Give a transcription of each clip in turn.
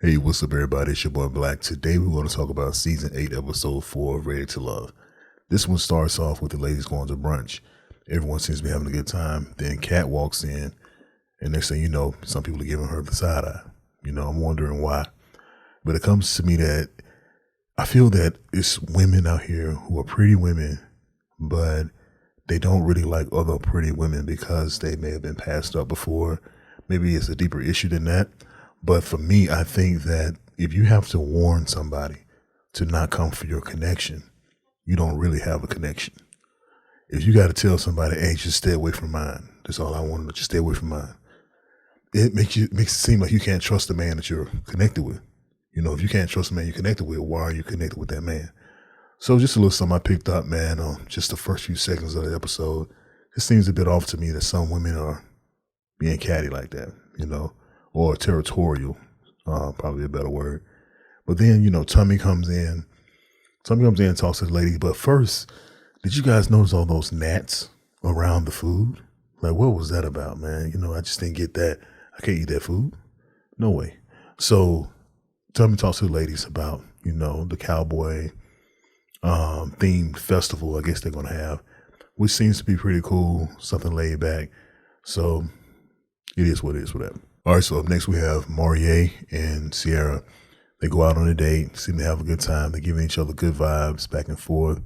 Hey, what's up, everybody? It's your boy Black. Today, we're going to talk about season 8, episode 4 of Ready to Love. This one starts off with the ladies going to brunch. Everyone seems to be having a good time. Then Kat walks in, and next thing you know, some people are giving her the side eye. I'm wondering why. But it comes to me that I feel that it's women out here who are pretty women, but they don't really like other pretty women because they may have been passed up before. Maybe it's a deeper issue than that. But for me, I think that if you have to warn somebody to not come for your connection, you don't really have a connection. If you got to tell somebody, hey, just stay away from mine. That's all I want to just stay away from mine. It makes it seem like you can't trust the man that you're connected with. If you can't trust the man you're connected with, why are you connected with that man? So just a little something I picked up, man, on just the first few seconds of the episode. It seems a bit off to me that some women are being catty like that, or territorial, probably a better word. But then, Tommy comes in. Tommy comes in and talks to the lady. But first, did you guys notice all those gnats around the food? Like, what was that about, man? I just didn't get that. I can't eat that food. No way. So Tommy talks to the ladies about, the cowboy themed festival, I guess they're going to have, which seems to be pretty cool, something laid back. So it is what it is, whatever. All right, so up next we have Marié and Sierra. They go out on a date, seem to have a good time. They're giving each other good vibes back and forth.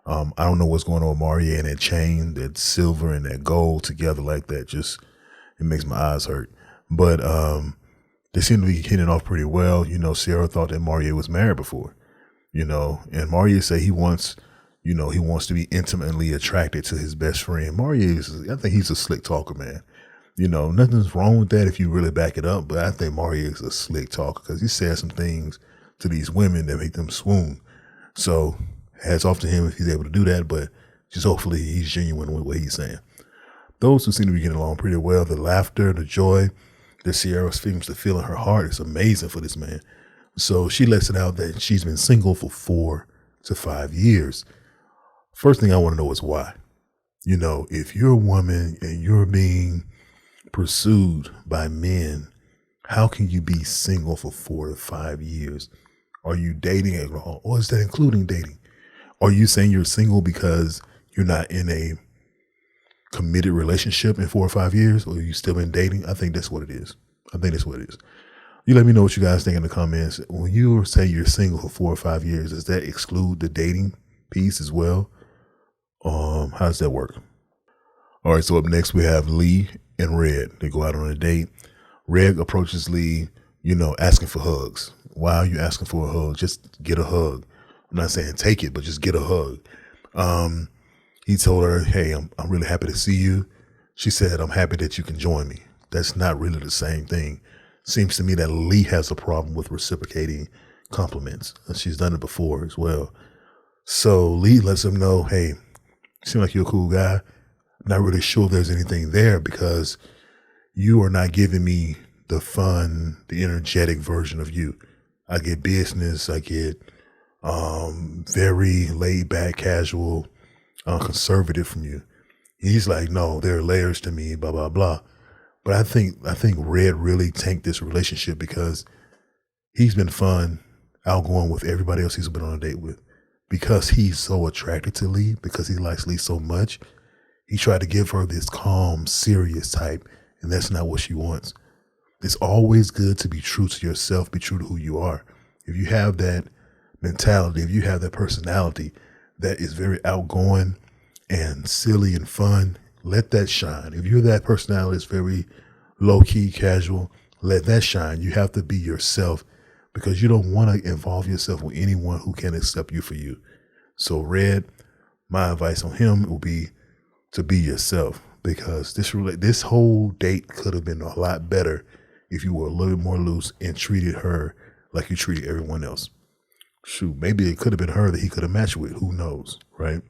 I don't know what's going on with Marié and that chain, that silver and that gold together like that. Just, it makes my eyes hurt. But they seem to be hitting it off pretty well. Sierra thought that Marié was married before, and Marié said he wants to be intimately attracted to his best friend. Marié I think he's a slick talker, man. Nothing's wrong with that if you really back it up, but I think Marié is a slick talker because he says some things to these women that make them swoon. So hats off to him if he's able to do that, but just hopefully he's genuine with what he's saying. Those who seem to be getting along pretty well, the laughter, the joy that Sierra seems to feel in her heart is amazing for this man. So she lets it out that she's been single for 4 to 5 years. First thing I want to know is why. If you're a woman and you're being pursued by men, how can you be single for 4 to 5 years? Are you dating at all, or is that including dating? Are you saying you're single because you're not in a committed relationship in 4 or 5 years, or are you still in dating? I think that's what it is. You let me know what you guys think in the comments. When you say you're single for 4 or 5 years, does that exclude the dating piece as well? How does that work? All right, so up next we have Lee and Red. They go out on a date. Red approaches Lee, asking for hugs. Why are you asking for a hug? Just get a hug. I'm not saying take it, but just get a hug. He told her, hey, I'm really happy to see you. She said, I'm happy that you can join me. That's not really the same thing. Seems to me that Lee has a problem with reciprocating compliments. She's done it before as well. So Lee lets him know, hey, you seem like you're a cool guy. I'm not really sure if there's anything there because you are not giving me the fun, the energetic version of you. I get business. I get very laid back, casual, conservative from you. He's like, no, there are layers to me, blah, blah, blah. But I think Red really tanked this relationship because he's been fun, outgoing with everybody else he's been on a date with. Because he's so attracted to Lee, because he likes Lee so much, he tried to give her this calm, serious type, and that's not what she wants. It's always good to be true to yourself, be true to who you are. If you have that mentality, if you have that personality that is very outgoing and silly and fun, let that shine. If you're that personality that's very low-key, casual, let that shine. You have to be yourself because you don't want to involve yourself with anyone who can't accept you for you. So Red, my advice on him will be to be yourself because this whole date could have been a lot better if you were a little bit more loose and treated her like you treated everyone else. Shoot, maybe it could have been her that he could have matched with. Who knows, right?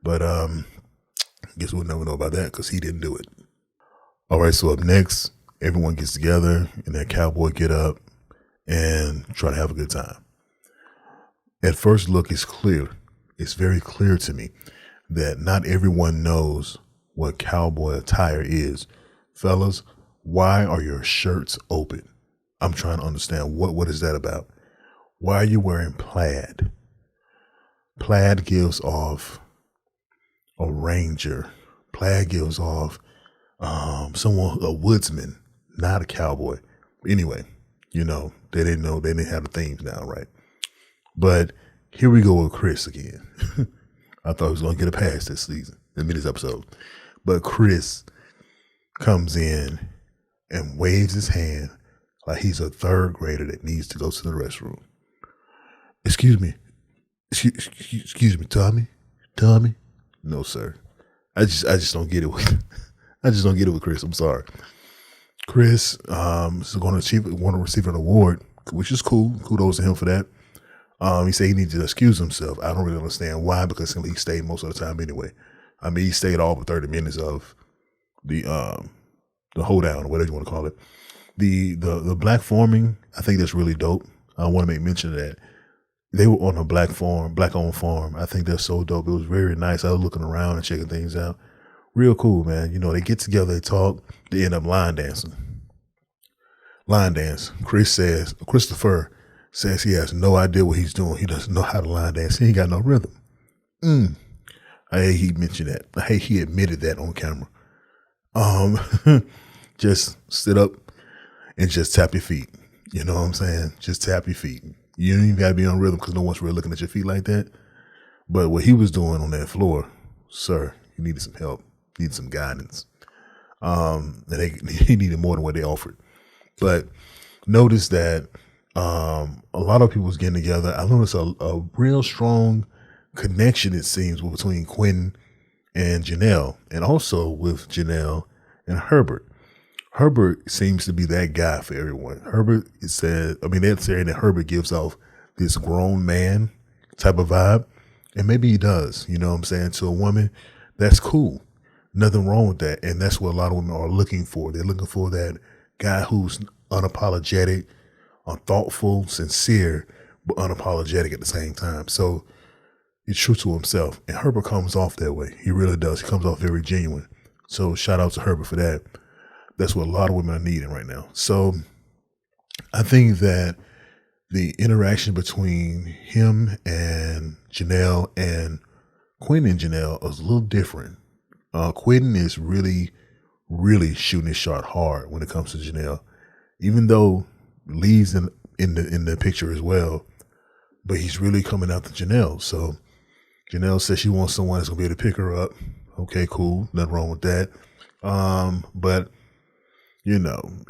But I guess we'll never know about that because he didn't do it. All right, so up next, everyone gets together in that cowboy get up and try to have a good time. At first look, it's clear. It's very clear to me that not everyone knows what cowboy attire is. Fellas, why are your shirts open? I'm trying to understand what is that about? Why are you wearing plaid? Plaid gives off a ranger. Plaid gives off someone, a woodsman, not a cowboy. Anyway, they didn't know, they didn't have the themes down right. But here we go with Chris again. I thought he was going to get a pass this season, this episode. But Chris comes in and waves his hand like he's a third grader that needs to go to the restroom. Excuse me, Tommy. No, sir. I just don't get it. I just don't get it with Chris. I'm sorry. Chris is going to receive an award, which is cool. Kudos to him for that. He said he needs to excuse himself. I don't really understand why, because he stayed most of the time anyway. I mean, he stayed all but 30 minutes of the hold down, or whatever you want to call it. The black farming, I think that's really dope. I want to make mention of that. They were on a black owned farm. I think that's so dope. It was very nice. I was looking around and checking things out. Real cool, man. They get together, they talk, they end up line dancing. Line dance. Christopher says he has no idea what he's doing. He doesn't know how to line dance. He ain't got no rhythm. I hate he mentioned that. I hate he admitted that on camera. Just sit up and just tap your feet. You know what I'm saying? Just tap your feet. You don't even got to be on rhythm because no one's really looking at your feet like that. But what he was doing on that floor, sir, he needed some help, needed some guidance. And he needed more than what they offered. But notice that a lot of people was getting together. I noticed a real strong connection, it seems, between Quentin and Janelle, and also with Janelle and Herbert. Herbert seems to be that guy for everyone. They're saying that Herbert gives off this grown man type of vibe, and maybe he does, you know what I'm saying, to a woman. That's cool. Nothing wrong with that. And that's what a lot of women are looking for. They're looking for that guy who's unapologetic, thoughtful, sincere, but unapologetic at the same time. So he's true to himself. And Herbert comes off that way. He really does. He comes off very genuine. So shout out to Herbert for that. That's what a lot of women are needing right now. So I think that the interaction between him and Janelle and Quentin and Janelle is a little different. Quentin is really, really shooting his shot hard when it comes to Janelle, even though Lee's in the picture as well, but he's really coming out to Janelle. So Janelle says she wants someone that's gonna be able to pick her up. Okay, cool. Nothing wrong with that. But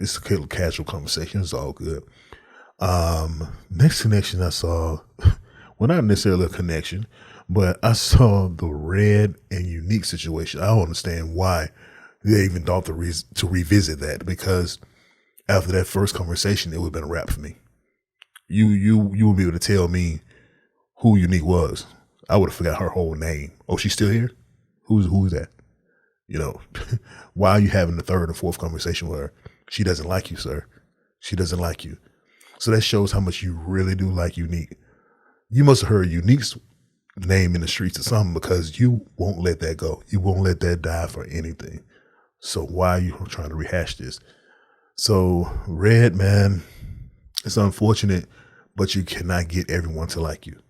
it's a casual conversation. It's all good. Next connection I saw, well, not necessarily a connection, but I saw the Red and Unique situation. I don't understand why they even thought to revisit that, because after that first conversation, it would have been a wrap for me. You would be able to tell me who Unique was. I would have forgot her whole name. Oh, she's still here? Who's that? Why are you having the third and fourth conversation with her? She doesn't like you, sir. She doesn't like you. So that shows how much you really do like Unique. You must have heard Unique's name in the streets or something, because you won't let that go. You won't let that die for anything. So why are you trying to rehash this? So Red, man, it's unfortunate, but you cannot get everyone to like you.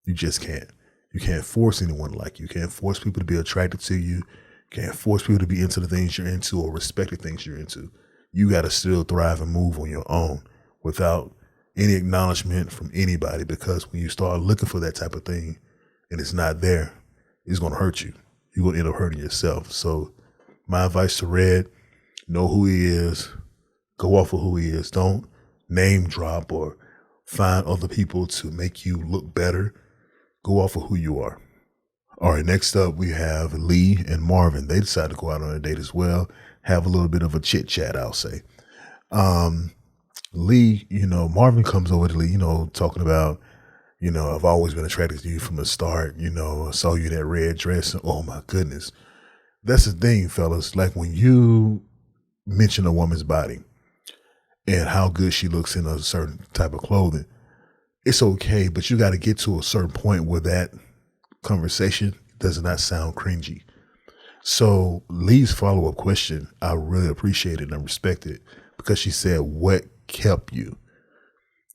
You just can't. You can't force anyone to like you. You can't force people to be attracted to you. You can't force people to be into the things you're into or respect the things you're into. You got to still thrive and move on your own without any acknowledgement from anybody, because when you start looking for that type of thing and it's not there, it's going to hurt you. You're going to end up hurting yourself. So my advice to Red, know who he is, go off of who he is. Don't name drop or find other people to make you look better. Go off of who you are. All right, next up we have Lee and Marvin. They decided to go out on a date as well, have a little bit of a chit chat, I'll say. Lee, Marvin comes over to Lee, talking about, I've always been attracted to you from the start. I saw you in that red dress. And, oh my goodness. That's the thing, fellas. Like when you mention a woman's body and how good she looks in a certain type of clothing, it's okay, but you got to get to a certain point where that conversation does not sound cringy. So Lee's follow-up question, I really appreciate it and I respect it, because she said, what kept you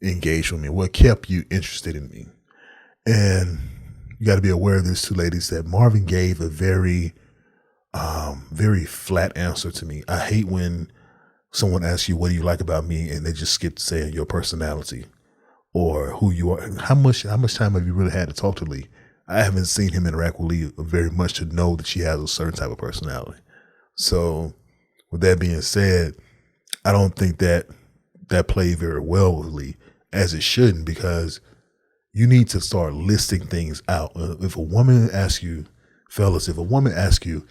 engaged with me? What kept you interested in me? And you got to be aware of this too, ladies, that Marvin gave a very flat answer to me. I hate when someone asks you, what do you like about me? And they just skip to saying your personality or who you are. How much time have you really had to talk to Lee? I haven't seen him interact with Lee very much to know that she has a certain type of personality. So with that being said, I don't think that played very well with Lee, as it shouldn't, because you need to start listing things out. If a woman asks you, fellas, if a woman asks you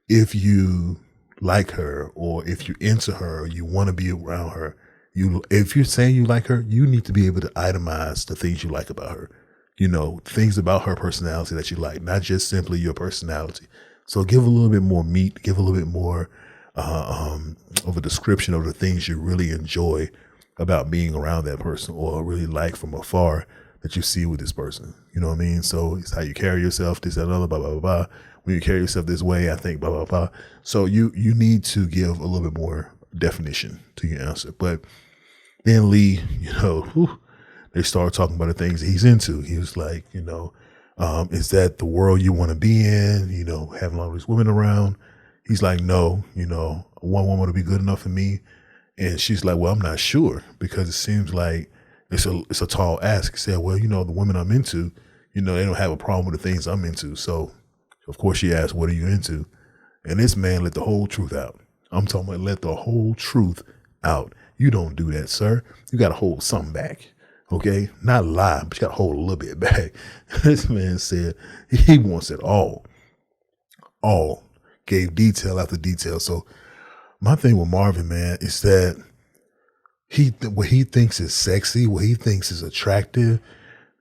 if you like her or if you're into her or you want to be around her, if you're saying you like her, you need to be able to itemize the things you like about her. You know, things about her personality that you like, not just simply your personality. So give a little bit more meat, give a little bit more of a description of the things you really enjoy about being around that person or really like from afar that you see with this person. You know what I mean? So it's how you carry yourself, this, that, and other, blah, blah, blah, blah. When you carry yourself this way, I think, blah, blah, blah. So you need to give a little bit more definition to your answer. But then Lee, they started talking about the things that he's into. He was like, is that the world you want to be in? Having all these women around. He's like, no, one woman to be good enough for me. And she's like, well, I'm not sure, because it seems like it's a tall ask. He said, well, the women I'm into, they don't have a problem with the things I'm into. So of course she asked, what are you into? And this man let the whole truth out. I'm talking about let the whole truth out. You don't do that, sir. You got to hold something back. Okay, not lie, but you got to hold a little bit back. This man said he wants it all. Gave detail after detail. So my thing with Marvin, man, is that what he thinks is sexy, what he thinks is attractive,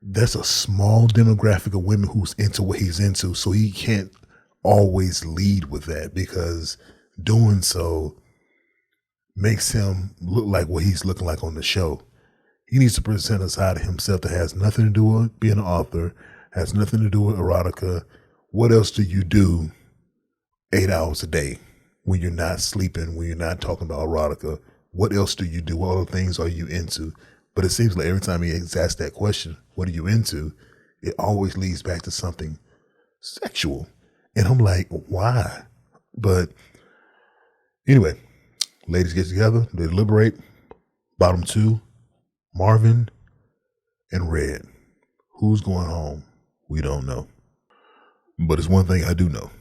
that's a small demographic of women who's into what he's into. So he can't always lead with that, because doing so makes him look like what he's looking like on the show. He needs to present a side of himself that has nothing to do with being an author, has nothing to do with erotica. What else do you do 8 hours a day when you're not sleeping, when you're not talking about erotica? What else do you do? What other things are you into? But it seems like every time he asks that question, what are you into? It always leads back to something sexual. And I'm like, why? But anyway, ladies get together, they deliberate. Bottom two, Marvin and Red. Who's going home? We don't know. But it's one thing I do know.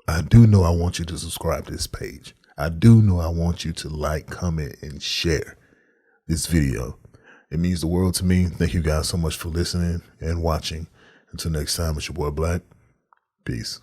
I do know I want you to subscribe to this page. I do know I want you to like, comment, and share this video. It means the world to me. Thank you guys so much for listening and watching. Until next time, it's your boy Black. Peace.